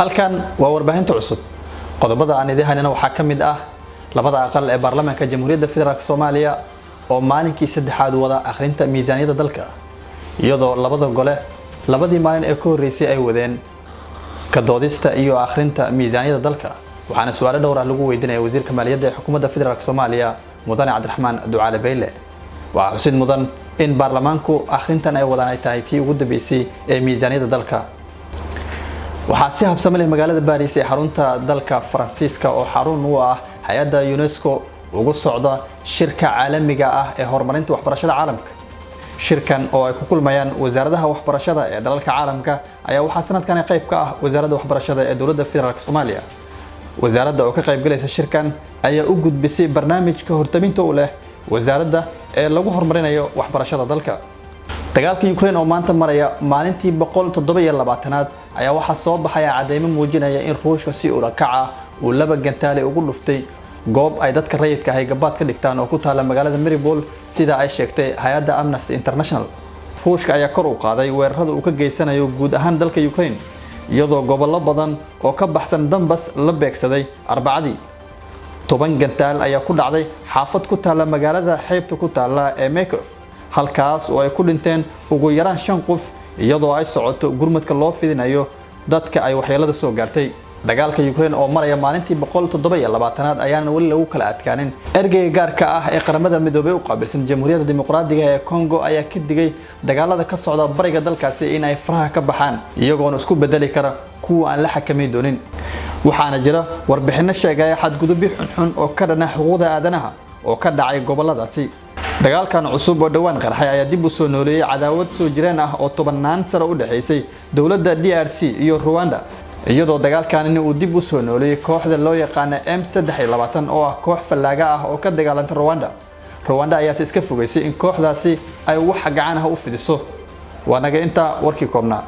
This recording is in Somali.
halkan waa warbaahinta cusub qodobada aan idin haynana waxaa kamid ah labada aqal ee baarlamaanka Jamhuuriyadda Federaalka Soomaaliya oo maalinkii saddexaad wada akhrinta miisaaniyadda dalka iyadoo labada gole labadii maalin ee ka horeysay ay wadeen ka doodista iyo akhrinta miisaaniyadda dalka waxaana su'aalo dhowr ah lagu weydiinayay wasiirka maaliyadda ee xukuumadda Federaalka Soomaaliya Mudane Cabdiraxmaan Ducaale Beyle waxa xusid mudan in baarlamaanku akhrintan ay wadaan ay tahay tii ugu dambeysay ee miisaaniyadda dalka waxaa si habsami leh magaalada Paris ee xarunta dalka Faransiiska oo xarun u ah hay'adda UNESCO ugu socda shirka caalamiga ah ee horumarinta waxbarashada caalamka shirkan oo ay ku kulmayaan wasaaradaha waxbarashada ee dalalka caalamka ayaa waxaa sanadkan qayb ka ah wasaaradda waxbarashada ee dowladda Federaalka Soomaaliya wasaaradda oo ka qayb galaysa shirkan ayaa u gudbisay barnaamijka hortaminta u leh wasaaradda ee lagu horumarinayo waxbarashada dalka dagaalka Ukraine oo maanta maraya maalintii 127aad ayaa waxa soo baxaya cadeymo muujinaya in Ruushka si urakac ah uu laba gantaale ugu dhuftay goob ay dadka rayidka ah gabaad ka dhigtaan oo ku taala magaalada Mariupol sida ay sheegtay hay'adda Amnesty International Ruushka ayaa kor u qaaday weerarada uu ka geysanayo guud ahaan dalka Ukraine iyadoo gobollo badan oo ka baxsan Donbas la beegsaday Arbacadii 10 gantaal ayaa ku dhacday xaafad ku taala magaalada xeebta ku taala ee Mekov halkaas oo ay ku dhinteen ugu yaraan 5 qof iyadoo ay socoto gurmadka loo fidinayo dadka ay waxyeelada soo gaartay dagaalka Ukraine oo maraya maalintii 127aad ayaana wali lagu kala adkaanin ergeyga gaarka ah ee qaramada midoobay u qaabilsan Jamhuuriyadda Dimuqraadiga ee Congo ayaa ka digay dagaalada ka socda bariga dalkaasi in ay faraha ka baxaan iyagoo isku bedeli kara kuwa aan la xakameyn doonin waxaana jira warbixino sheegaya xadgudubyo xun oo ka dhana xuquuqda aadanaha oo ka dhacay goboladaasi dagaalkan cusub oo dhawaan qarxay ayaa dib u soo nooleeyay cadaawad soo jireen ah oo 10 sano u dhaxaysay dawladda DRC iyo Rwanda iyadoo dagaalkan uu dib u soo nooleeyay kooxda loo yaqaan M23 oo ah koox fallaaga ah oo ka dagaalanta Rwanda ayaa iska fogeysay in kooxdaasi ay wax gacan ah u fidiso waanaga inta warkii koobnaa